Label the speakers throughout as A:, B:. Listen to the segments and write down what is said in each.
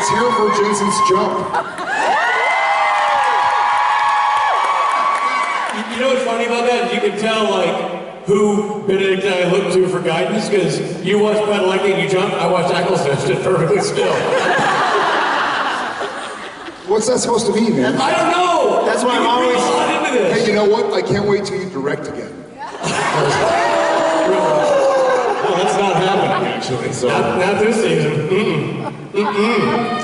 A: Let's hear it for Jensen's jump.
B: You know what's funny about that? You can tell, like, who Benedict and I look to for guidance, because you watch Padalecki and you jump, I watch Eccleston, stood perfectly still.
A: What's that supposed to mean, man?
B: I don't know!
C: That's why I'm always
B: into this.
A: Hey, you know what? I can't wait till you direct again.
D: Well, that's not happening, actually. So
B: Not this season.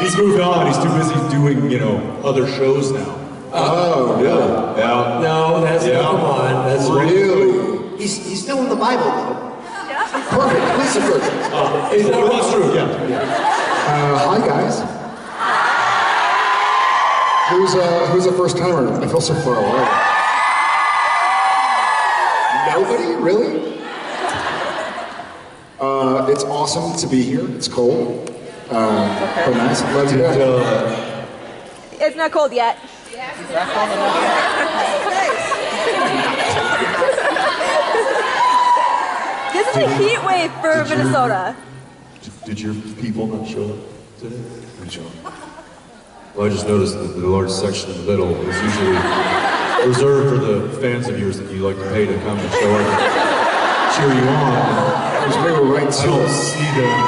D: he's moved on. He's too busy doing, you know, other shows now.
A: Oh, really?
D: Yeah.
B: No, that's come on. That's
A: Really?
C: He's still in the Bible, though.
A: Perfect. Please approach.
B: Is that
D: That's true, yeah.
A: Hi, guys. Who's a first timer? I feel so far away. Nobody? Really? It's awesome to be here. It's cold. But nice. Glad to be back.
E: It's not cold yet. This is a heat wave for Minnesota.
D: Did your people not show up today? Didn't show up. Well, I just noticed that the large section in the middle is usually reserved for the fans of yours that you like to pay to come and show up and cheer you on.
A: Because we were right
D: I don't see them.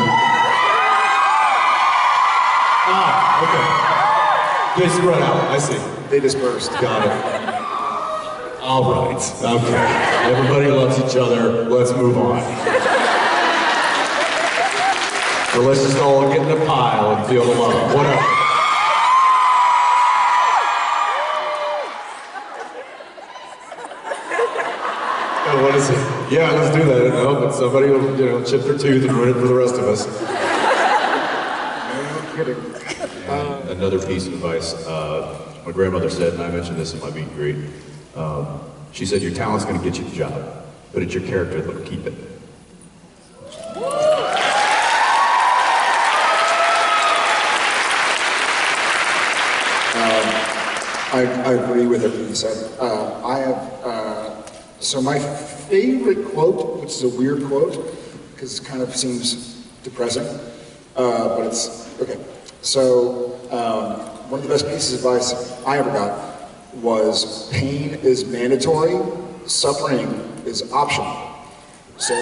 D: Ah, okay. They spread out, I see.
A: They dispersed.
D: Got it. All right, okay. Everybody loves each other, let's move on. Or let's just all get in a pile and feel the love, whatever. What is it? Yeah, let's do that. No, but somebody will, you know, chip their tooth and ruin it for the rest of us.
A: No kidding.
D: And another piece of advice, my grandmother said, and I mentioned this in my meet and greet, she said, your talent's going to get you the job, but it's your character that'll keep it.
A: I agree with everything you said. I have, so my favorite quote, which is a weird quote, because it kind of seems depressing, but it's, okay. So, one of the best pieces of advice I ever got was, pain is mandatory, suffering is optional. So,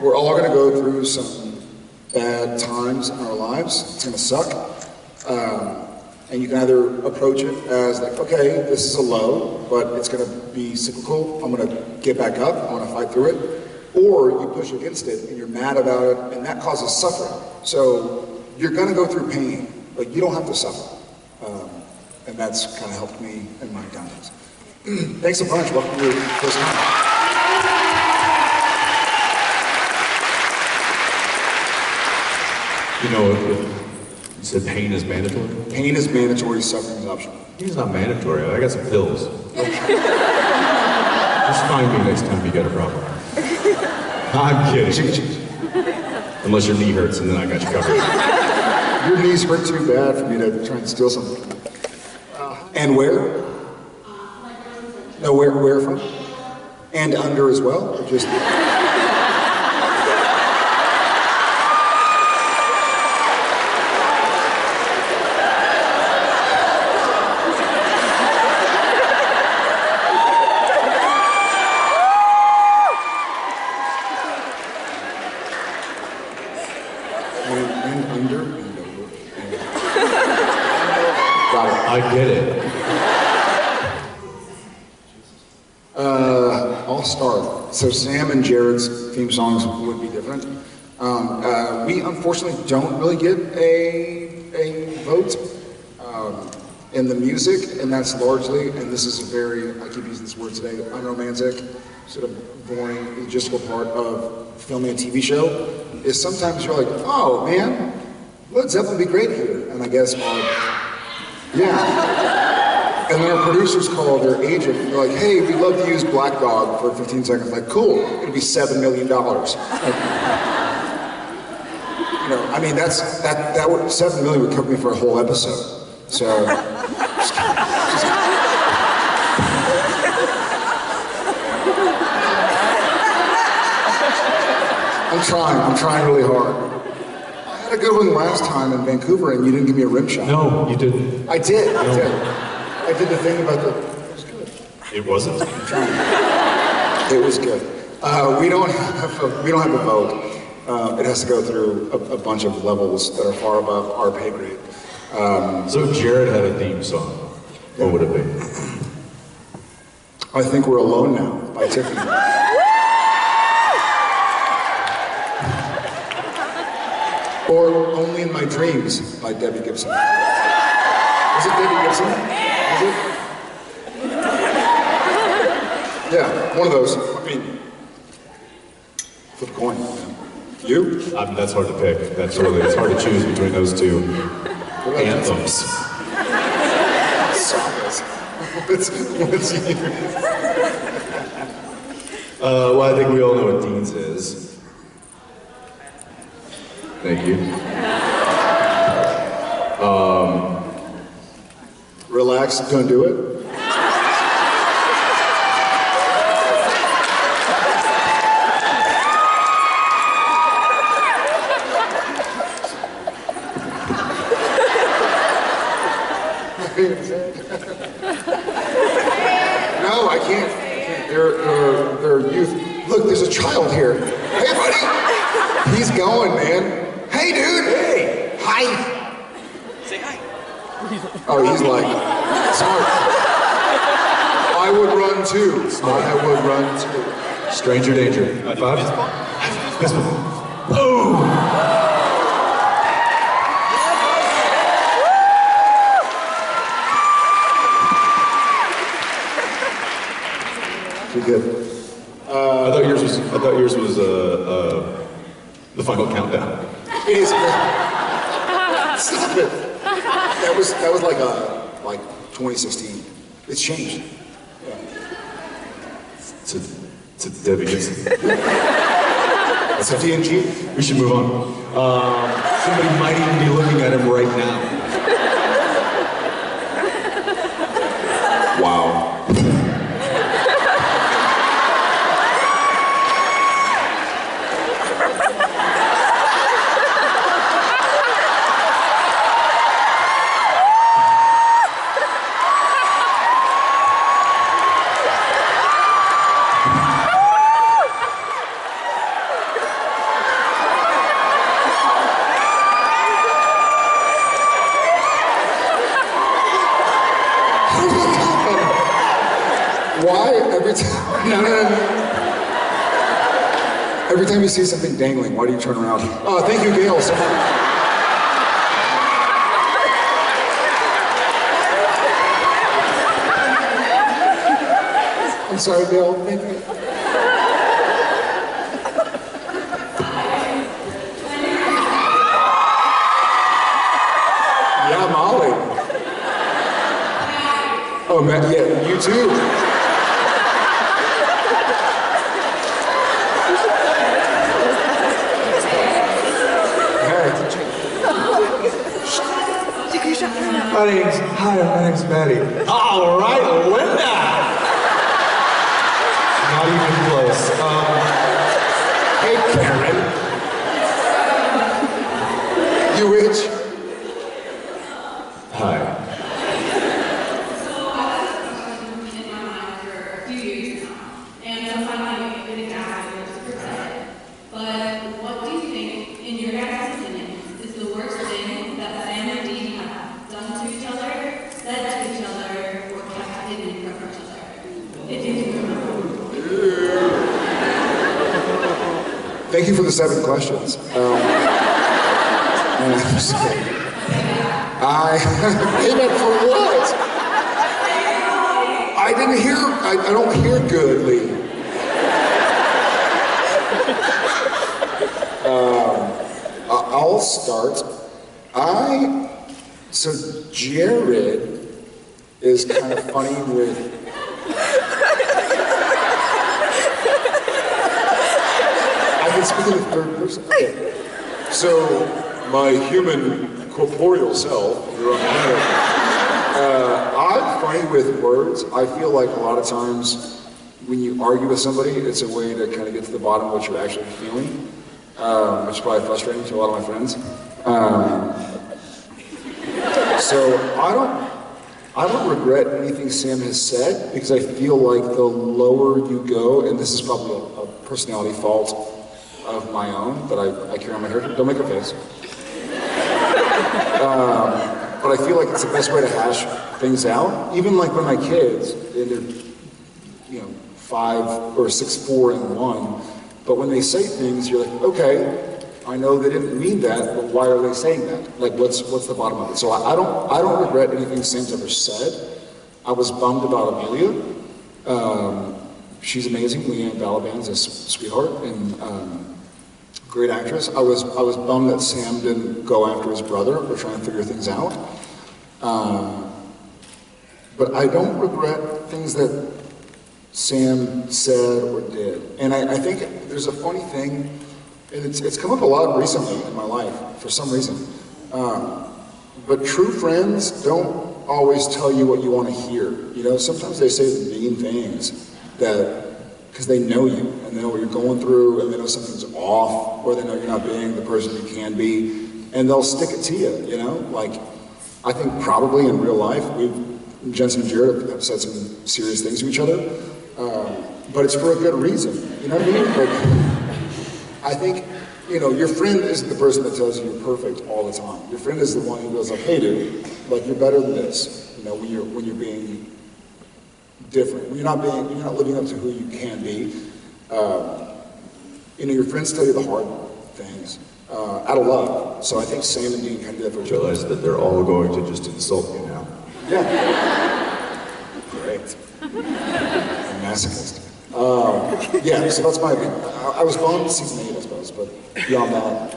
A: we're all gonna go through some bad times in our lives. It's gonna suck. And you can either approach it as like, okay, this is a low, but it's gonna be cyclical. I'm gonna get back up, I'm gonna fight through it. Or you push against it and you're mad about it, and that causes suffering. So you're gonna go through pain, but you don't have to suffer. And that's kind of helped me in my downtimes. Thanks a bunch, welcome to your first time.
D: You know, you said pain is mandatory?
A: Pain is mandatory, suffering is optional.
D: Pain's not mandatory, I got some pills. Just find me next time you got a problem. I'm kidding. Unless your knee hurts and then I got you covered.
A: Your knees hurt too bad for me to try and steal something. And where? No, where from? And under as well? Or just... and under and over. Got it.
D: I get it.
A: I'll start. So Sam and Jared's theme songs would be different. We unfortunately don't really get a vote in the music, and that's largely, and this is a very, I keep using this word today, unromantic, sort of boring, logistical part of filming a TV show, is sometimes you're like, oh man, Led Zeppelin would be great here. And I guess yeah. And then our producers call their agent and they're like, hey, we'd love to use Black Dog for 15 seconds. Like, cool, it'll be $7 million. Like, you know, I mean, that would, $7 million would cover me for a whole episode. So, I'm trying really hard. I had a good one last time in Vancouver, and you didn't give me a rim shot.
D: No, you didn't.
A: I did. I did. I did the thing about the. It was good.
D: It wasn't.
A: I'm trying. It was good. We don't have a vote. It has to go through a bunch of levels that are far above our pay grade.
D: So if Jared had a theme song, what would it be?
A: I Think We're Alone Now by Tiffany. Or Only in My Dreams by Debbie Gibson. Is it Debbie Gibson? Is it? Yeah, one of those. I mean, flip a coin. You?
D: That's hard to pick. It's hard to choose between those two anthems.
A: What's you?
D: Well, I think we all know what Dean's is. Thank you.
A: Relax, don't do it. No, I can't. They're youth. Look, there's a child here. Hey, buddy. He's going, man. Hey, dude. Hey. Hi.
F: Say hi.
A: Oh, he's like, sorry. I would run too. I would run too.
D: Stranger danger. High five. Fist bump. Boom.
A: Pretty good.
D: I thought yours was the final countdown.
A: It is. Stop it. That was like 2016. It's changed. Yeah.
D: To Debbie Gibson.
A: It's a DNG.
D: We should move on. Somebody might even be looking at him right now. Wow.
A: Why every time? No. Every time you see something dangling, why do you turn around? Oh, thank you, Gail, so much. I'm sorry, Gail. Thank you. Yeah, Molly. Oh, man, yeah, you too.
D: My name's Maddie. All right, Linda. Not even close.
A: Hey, Karen. You which?
D: Hi.
A: Thank you for the 7 questions. Payback for what? I didn't hear, I don't hear good, Lee. I'll start. So Jared is kind of funny with, I can speak in the third person. Okay. So my human corporeal self, you're on planet. I'm funny with words. I feel like a lot of times when you argue with somebody, it's a way to kind of get to the bottom of what you're actually feeling, which is probably frustrating to a lot of my friends. So I don't regret anything Sam has said because I feel like the lower you go, and this is probably a personality fault of my own that I carry on my hair. Don't make a face. But I feel like it's the best way to hash things out. Even like when my kids, and they're 5 or 6, 4, and 1, but when they say things, you're like, okay, I know they didn't mean that, but why are they saying that? Like, what's the bottom of it? So I don't regret anything Sam's ever said. I was bummed about Amelia. She's amazing. Leanne Balaban's a sweetheart and great actress. I was bummed that Sam didn't go after his brother. We're trying to figure things out. But I don't regret things that Sam said or did. And I think there's a funny thing. And it's come up a lot recently in my life, for some reason. But true friends don't always tell you what you want to hear. You know, sometimes they say the mean things because they know you, and they know what you're going through, and they know something's off, or they know you're not being the person you can be, and they'll stick it to you, you know? Like, I think probably in real life, Jensen and Jared have said some serious things to each other, but it's for a good reason, you know what I mean? Like, I think, your friend isn't the person that tells you you're perfect all the time. Your friend is the one who goes like, hey dude, like you're better than this, when you're being different. When you're not living up to who you can be. Your friends tell you the hard things, out of love. So I think Sam and Dean kind of did that for each other.
D: Realize that they're all going to just insult you now.
A: Yeah. Great. I'm a masochist. Yeah, so that's my opinion. I was bummed season 8, I suppose, but beyond that.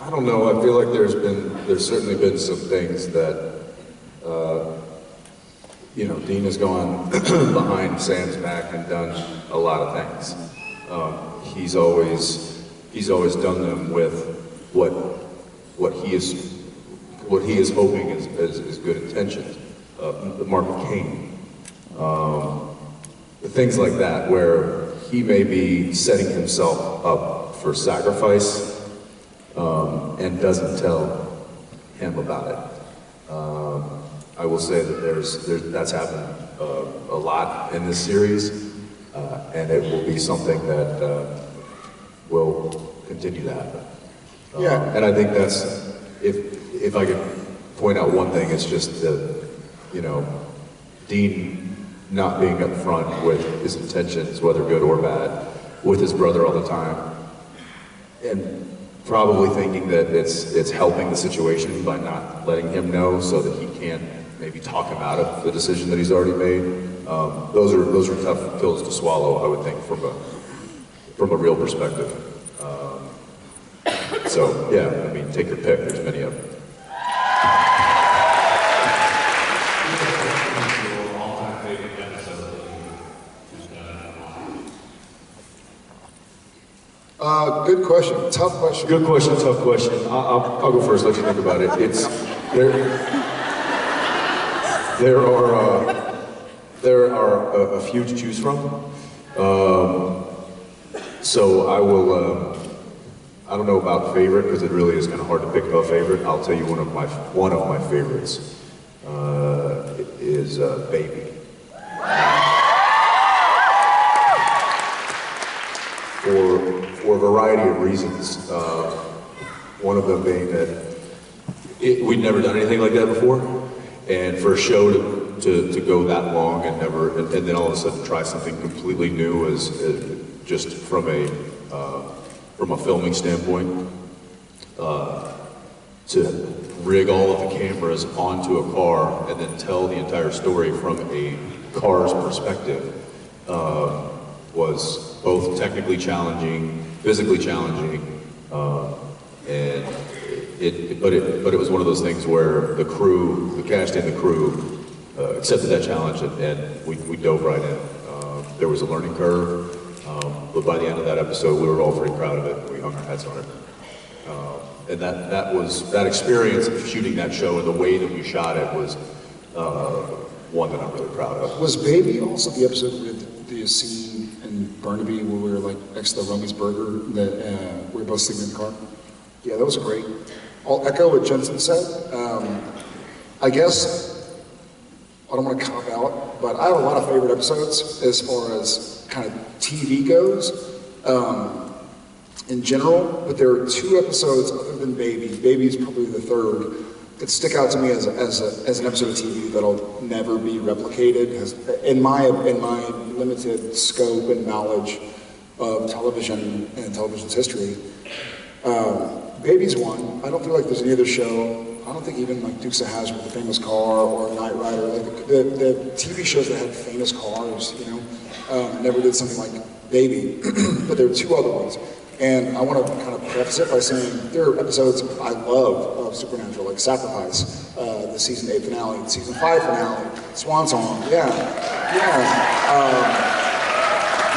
D: I don't know. I feel like there's certainly been some things that, Dean has gone behind Sam's back and done a lot of things. He's always done them with what he is hoping is good intentions. The Mark of Cain. Things like that, where he may be setting himself up for sacrifice and doesn't tell him about it. I will say that that's happened a lot in this series, and it will be something that will continue to happen.
A: Yeah.
D: And I think that's, if I could point out one thing, it's just that, Dean not being upfront with his intentions, whether good or bad, with his brother all the time, and probably thinking that it's helping the situation by not letting him know so that he can't maybe talk him out of the decision that he's already made. Those are tough pills to swallow, I would think, from a real perspective. So yeah, I mean, take your pick. There's many of them.
A: Good question. Tough question.
D: Good question, tough question. I'll go first, let you think about it. There are a few to choose from. So I will, I don't know about favorite, because it really is kind of hard to pick a favorite. I'll tell you one of my favorites is Baby. For a variety of reasons. One of them being that we'd never done anything like that before, and for a show to go that long and then all of a sudden try something completely new as just from a filming standpoint, to rig all of the cameras onto a car and then tell the entire story from a car's perspective was both technically challenging, physically challenging, but it was one of those things where the cast and the crew accepted that challenge, and we dove right in. There was a learning curve, but by the end of that episode, we were all pretty proud of it. We hung our hats on it, and that experience of shooting that show and the way that we shot it was one that I'm really proud of.
A: Was Baby also the episode with the scene in Burnaby where we were like next to the Romy's Burger that we were both sleeping in the car? Yeah, that was great. I'll echo what Jensen said. I guess I don't want to cop out, but I have a lot of favorite episodes as far as kind of TV goes in general, but there are 2 episodes other than Baby. Baby's probably the third that stick out to me as an episode of TV that'll never be replicated. In my limited scope and knowledge of television and television's history, Baby's one. I don't feel like there's any other show. I don't think even like Dukes of Hazzard, The Famous Car, or Knight Rider, like the TV shows that had famous cars, never did something like Baby. But there are 2 other ones. And I want to kind of preface it by saying there are episodes I love of Supernatural, like Sacrifice, the season 8 finale, the season 5 finale, Swan Song, yeah.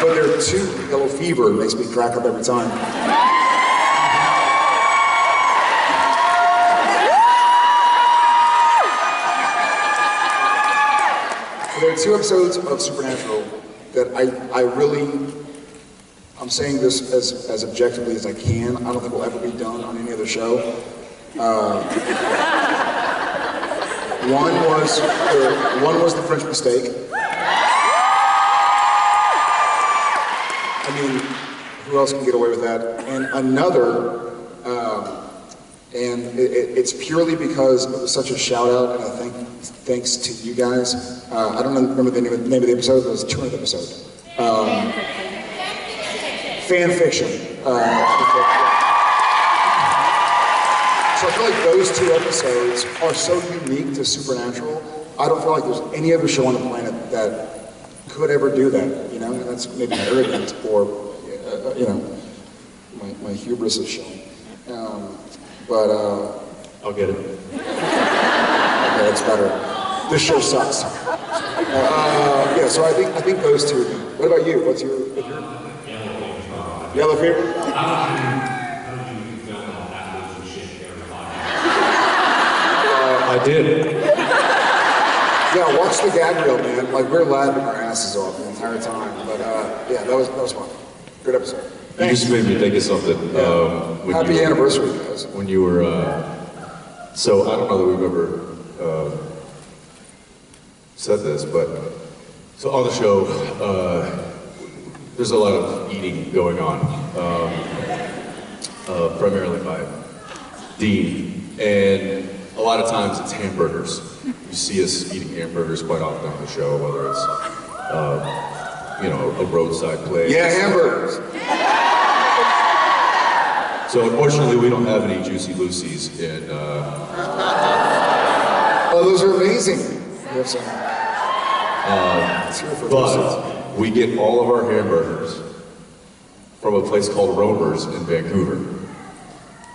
A: But there are 2, Yellow Fever makes me crack up every time. There are 2 episodes of Supernatural that I really, I'm saying this as objectively as I can. I don't think will ever be done on any other show. One was The French Mistake. I mean, who else can get away with that? And another, and it's purely because it was such a shout out, and I think thanks to you guys. I don't remember the name of the episode, but it was the 200th episode. Fan fiction. So I feel like those 2 episodes are so unique to Supernatural. I don't feel like there's any other show on the planet that could ever do that, and that's maybe arrogant or, my hubris is showing. But
D: I'll get it.
A: Okay, that's better. This show sucks. Yeah, so I think those 2. What about you? What's your Yellow Fever?
D: I did.
A: Yeah, watch the gag reel, man. Like, we're laughing our asses off the entire time. But yeah, that was fun. Good episode.
D: You just made me think of something.
A: Happy anniversary, guys.
D: When you were, so I don't know that we've ever said this, but so on the show, there's a lot of eating going on, primarily by Dean, and a lot of times it's hamburgers. You see us eating hamburgers quite often on the show, whether it's a roadside place.
A: Yeah, hamburgers.
D: So unfortunately, we don't have any Juicy Lucy's in.
A: Oh, those are amazing. We have some.
D: But we get all of our hamburgers from a place called Romer's in Vancouver.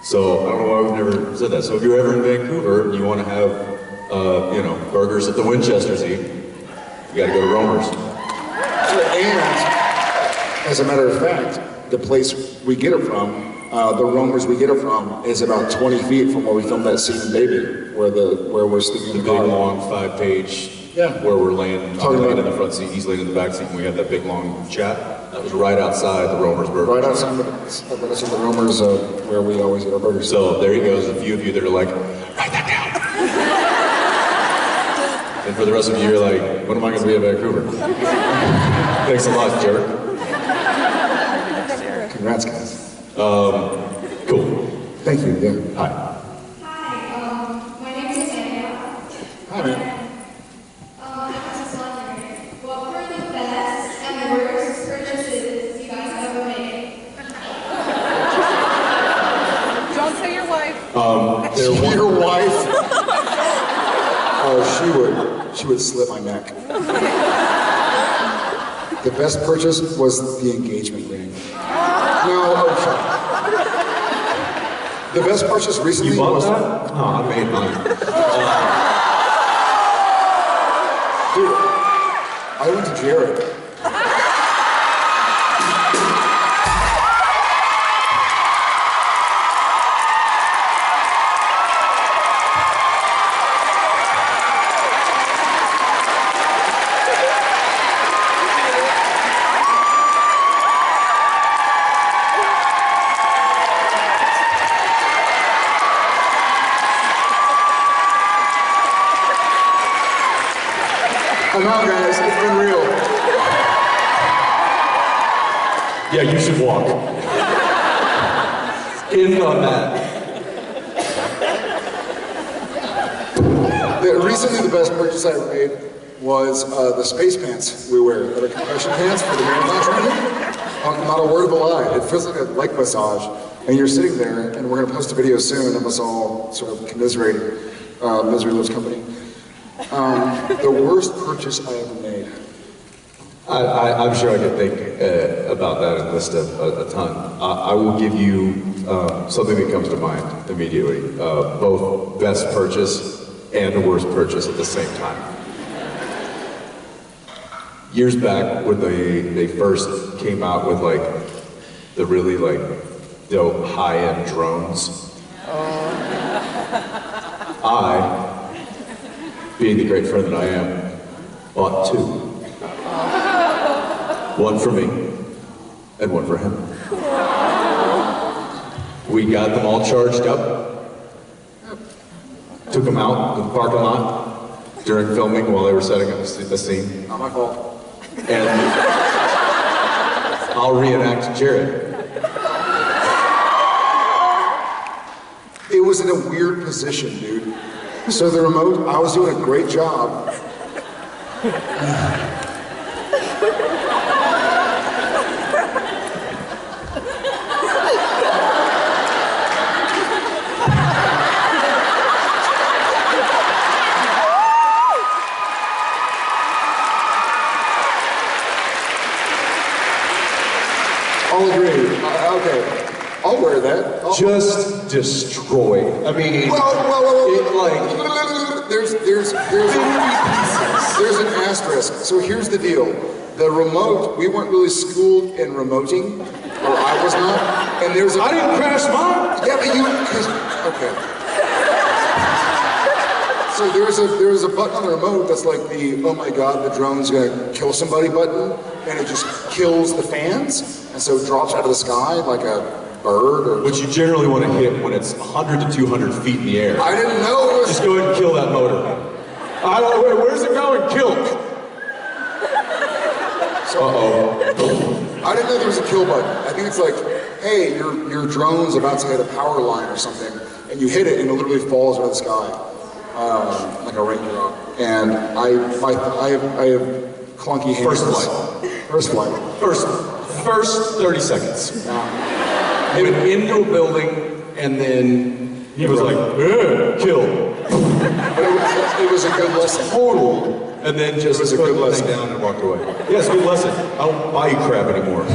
D: So I don't know why we've never said that. So if you're ever in Vancouver and you want to have, burgers that the Winchesters eat, you got to go to Romer's.
A: And as a matter of fact, the place we get it from, the Romer's we get it from, is about 20 feet from where we filmed that scene in Baby, where we're sleeping in
D: The
A: the
D: big
A: car.
D: long 5-page where we're laying, I'm laying in the front seat, he's laying in the back seat, and we had that big long chat. That was right outside the Romer's Burger.
A: Right outside the Romer's, where we always eat our burgers.
D: So there he goes, a few of you that are like, write that down. And for the rest of you, you're like, when am I going to be in Vancouver? Thanks a lot, jerk.
A: Congrats, guys.
D: Cool.
A: Thank you, yeah.
D: Hi.
G: Hi, my name is Danielle.
A: Hi, man.
G: I was just wondering, what were the best and worst purchases you guys ever made?
E: Don't say your wife.
A: Your wife? Oh, she would slit my neck. The best purchase was the engagement ring. No, okay. The best purchase recently
D: You bought
A: was...
D: that? Oh, I made mine.
A: Dude, I went to Jared. Come on, guys, it's been real.
D: Yeah, you should walk. In on that.
A: Recently, the best purchase I ever made was the space pants we wear. That are compression pants for the marathon training. Not a word of a lie. It feels like a leg massage. And you're sitting there, and we're going to post a video soon of us all sort of commiserating. Misery Loves Company. The worst purchase I ever made.
D: I'm sure I could think about that and list a ton. I will give you something that comes to mind immediately. Both best purchase and the worst purchase at the same time. Years back when they first came out with like the really like dope high-end drones. I, being the great friend that I am, bought two. One for me, and one for him. We got them all charged up, took them out to the parking lot during filming while they were setting up the scene.
A: Not my fault.
D: And I'll reenact Jared.
A: It was in a weird position, dude. So the remote, I was doing a great job. I'll agree. Okay. I'll wear that.
D: Just destroyed. I mean,
A: Whoa.
D: it like
A: There's an asterisk. So here's the deal. The remote, we weren't really schooled in remoting, or I was not. And there's a...
D: I didn't crash mine.
A: Yeah, but you... Okay. So there's a button on the remote that's like the, oh my god, the drone's gonna kill somebody button, and it just kills the fans, and so it drops out of the sky like a bird or...
D: Which you generally want to hit when it's 100 to 200 feet in the air.
A: I didn't know it was...
D: Just go ahead and kill that motor. I don't know, where's it going? Kill. Uh-oh.
A: I didn't know there was a kill button. I think it's like, hey, your drone's about to hit a power line or something, and you hit it and it literally falls out of the sky, like a raindrop. And I have clunky hands. First flight.
D: First 30 seconds. Went into a building, and then he was like, kill.
A: But it was a good lesson.
D: Total. And then just
A: was a
D: put
A: good
D: the
A: lesson.
D: thing down and walked away. Yes, good lesson. I don't buy you crap anymore.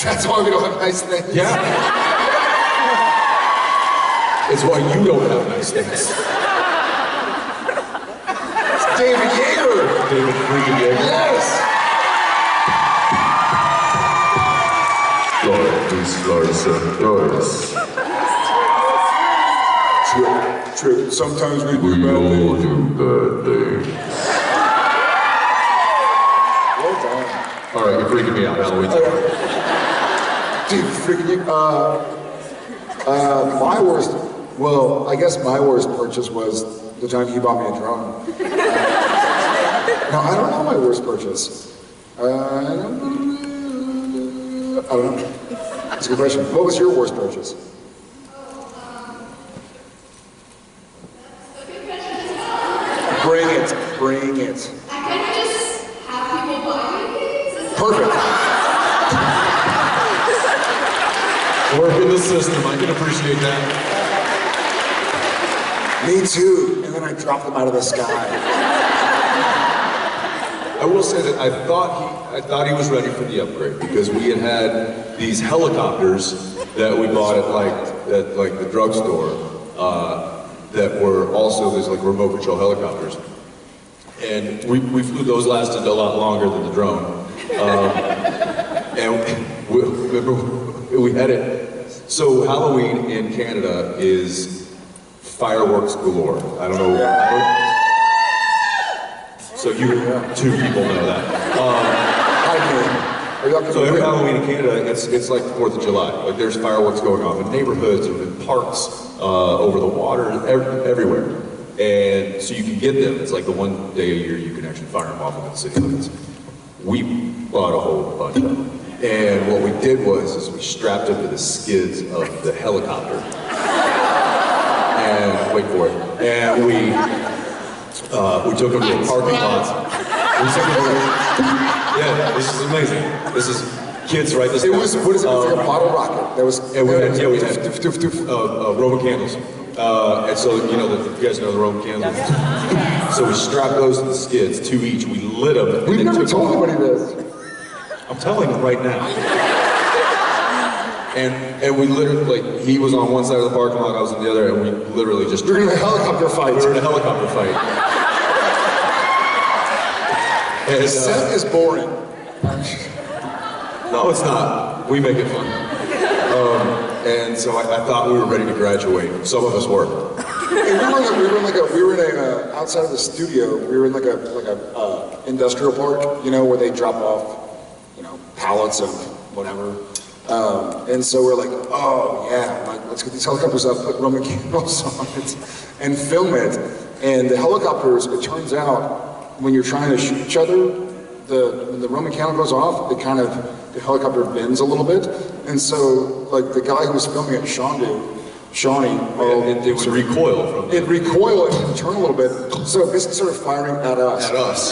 A: That's why we don't have nice things.
D: Yeah. It's why you don't have nice things.
A: It's David Yeager.
D: David freaking Yeager.
A: Yes. True. Sometimes we do bad things. Well done.
D: All right, you're freaking me out. Halloween.
A: Dude, freaking you. My worst, well, I guess my worst purchase was the time he bought me a drone. No, I don't know my worst purchase. I don't know. That's a good question. What was your worst purchase? Bring it.
G: I kind of just have people buy me things.
A: Perfect.
D: Work in the system. I can appreciate that.
A: Me too. And then I dropped them out of the sky.
D: I will say that I thought he was ready for the upgrade because we had these helicopters that we bought at the drugstore that were also these like remote control helicopters, and we flew those. Lasted a lot longer than the drone, and we had it. So Halloween in Canada is fireworks galore. I don't know. So you two people know that.
A: I Are y'all
D: So every Halloween in Canada, it's like the 4th of July. Like there's fireworks going off in neighborhoods or in parks, over the water, everywhere. And so you can get them. It's like the one day a year you can actually fire them off of the city limits. We bought a whole bunch of them. And what we did is we strapped them to the skids of the helicopter. And wait for it. And we took them to a parking lot. Yeah, this is amazing. This is kids, right? This
A: It was, what is it, it's like a bottle rocket. That was,
D: and we had Roman candles. And so, you know, you guys know the Roman candles. So we strapped those to the skids, 2 each. We lit them. And
A: we've
D: then
A: never
D: took
A: told
D: them.
A: anybody this.
D: I'm telling them right now. And we literally, like, he was on one side of the parking lot, I was on the other, and we literally just...
A: We were in a helicopter fight.
D: We were in a helicopter fight. And,
A: Seth is boring.
D: no, it's not. We make it fun. And so I thought we were ready to graduate. Some of us were.
A: And we were in a outside of the studio. We were in like a industrial park, you know, where they drop off, you know, pallets of whatever. And so we're like, oh yeah, like, let's get these helicopters up, put Roman candles on it, and film it. And the helicopters, it turns out, when you're trying to shoot each other, when the Roman candle goes off, the helicopter bends a little bit. And so, like, the guy who was filming it, Shawnee,
D: It would recoil from
A: it recoiled and turn a little bit, so it basically started firing at us.
D: at us.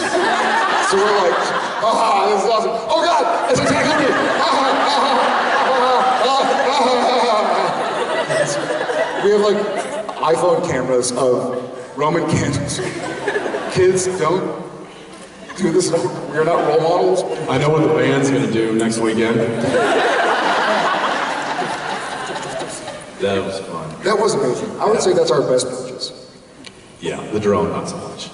A: So we're like, ah, this is awesome. Oh God, it's attacking me! We have like iPhone cameras of Roman candles. Kids, don't do this. We're not role models.
D: I know what the band's gonna do next weekend. That was fun.
A: That was amazing. I would say that's our best purchase.
D: Yeah, the drone, not so much.